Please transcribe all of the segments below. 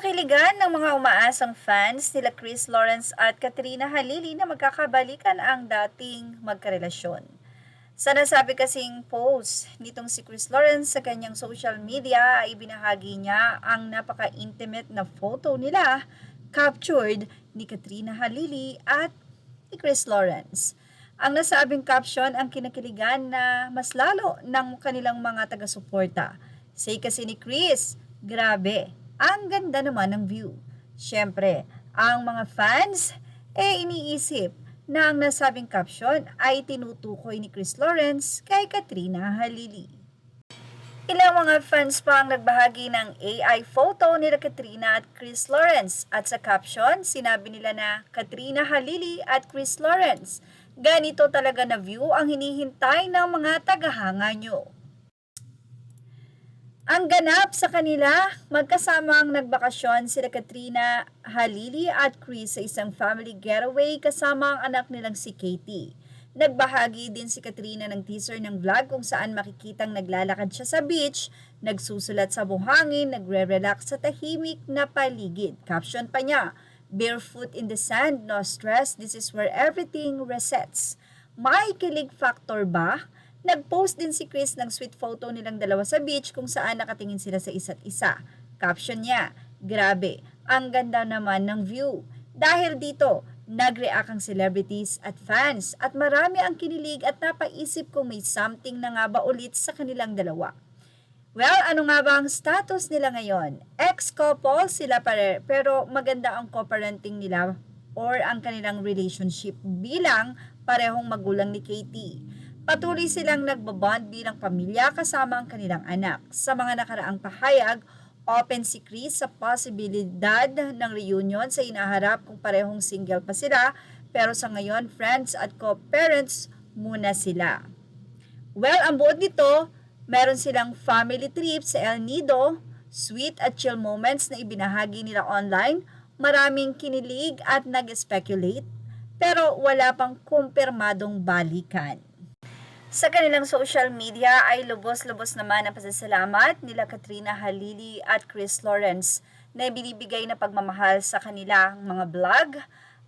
Kinakiligan ng mga umaasang fans nila Chris Lawrence at Katrina Halili na magkakabalikan ang dating magkarelasyon. Sa nasabi kasing post nitong si Chris Lawrence sa kanyang social media ay ibinahagi niya ang napaka-intimate na photo nila captured ni Katrina Halili at ni Chris Lawrence. Ang nasabing caption ang kinakiligan na mas lalo ng kanilang mga taga-suporta. Say kasi ni Chris, grabe, ang ganda naman ng view. Siyempre, ang mga fans iniisip na ang nasabing caption ay tinutukoy ni Chris Lawrence kay Katrina Halili. Ilang mga fans pa ang nagbahagi ng AI photo ni Katrina at Chris Lawrence at sa caption, sinabi nila na Katrina Halili at Chris Lawrence. Ganito talaga na view ang hinihintay ng mga tagahanga nyo. Ang ganap sa kanila, magkasamang nagbakasyon sila Katrina Halili at Chris sa isang family getaway kasama ang anak nilang si Katie. Nagbahagi din si Katrina ng teaser ng vlog kung saan makikitang naglalakad siya sa beach, nagsusulat sa buhangin, nagre-relax sa tahimik na paligid. Caption pa niya, "Barefoot in the sand, no stress, this is where everything resets." May kilig factor ba? Nag-post din si Chris ng sweet photo nilang dalawa sa beach kung saan nakatingin sila sa isa't isa. Caption niya, grabe, ang ganda naman ng view. Dahil dito, nag-react ang celebrities at fans at marami ang kinilig at napaisip kung may something na nga ba ulit sa kanilang dalawa. Well, ano nga ba ang status nila ngayon? Ex-couple sila pero maganda ang co-parenting nila or ang kanilang relationship bilang parehong magulang ni Katie. Patuloy silang nagbabond bilang pamilya kasama ang kanilang anak. Sa mga nakaraang pahayag, open si Chris sa posibilidad ng reunion sa inaharap kung parehong single pa sila, pero sa ngayon, friends at co-parents muna sila. Well, ang buod nito, meron silang family trip sa El Nido, sweet at chill moments na ibinahagi nila online, maraming kinilig at nag-speculate, pero wala pang kumpirmadong balikan. Sa kanilang social media ay lubos-lubos naman ang pasasalamat nila Katrina Halili at Chris Lawrence na binibigay na pagmamahal sa kanilang mga vlog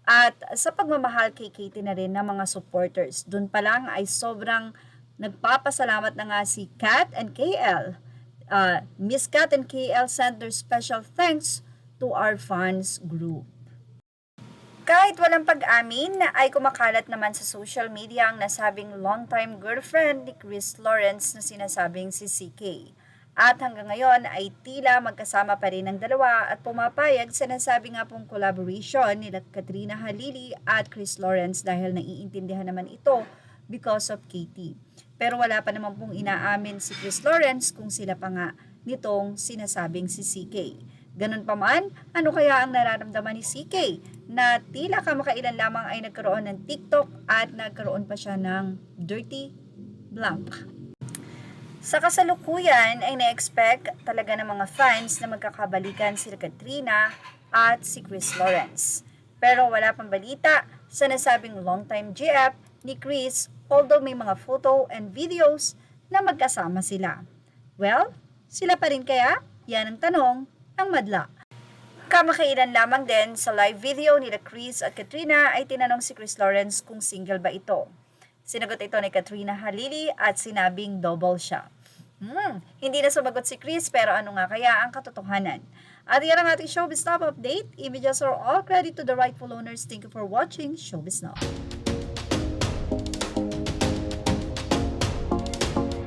at sa pagmamahal kay Katie na rin ng mga supporters. Doon pa lang ay sobrang nagpapasalamat na nga si Kat and KL. Miss Kat and KL sent their special thanks to our fans group. Kahit walang pag-amin, ay kumakalat naman sa social media ang nasabing longtime girlfriend ni Chris Lawrence na sinasabing si CK. At hanggang ngayon ay tila magkasama pa rin ang dalawa at pumapayag sa nasabi nga pong collaboration nila Katrina Halili at Chris Lawrence dahil naiintindihan naman ito because of Katie. Pero wala pa naman pong inaamin si Chris Lawrence kung sila pa nga nitong sinasabing si CK. Ganun pa man, ano kaya ang nararamdaman ni CK na tila kamakailan lamang ay nagkaroon ng TikTok at nagkaroon pa siya ng dirty blank. Sa kasalukuyan ay na-expect talaga ng mga fans na magkakabalikan si Katrina at si Chris Lawrence. Pero wala pang balita sa nasabing longtime GF ni Chris, although may mga photo and videos na magkasama sila. Well, sila pa rin kaya? Yan ang tanong ang madla. Kamakailan lamang din sa live video nila Chris at Katrina ay tinanong si Chris Lawrence kung single ba ito. Sinagot ito ni Katrina Halili at sinabing double siya. Hindi na sumagot si Chris pero ano nga kaya ang katotohanan? At yan ang ating Showbiz Now update. Images are all credit to the rightful owners. Thank you for watching Showbiz Now.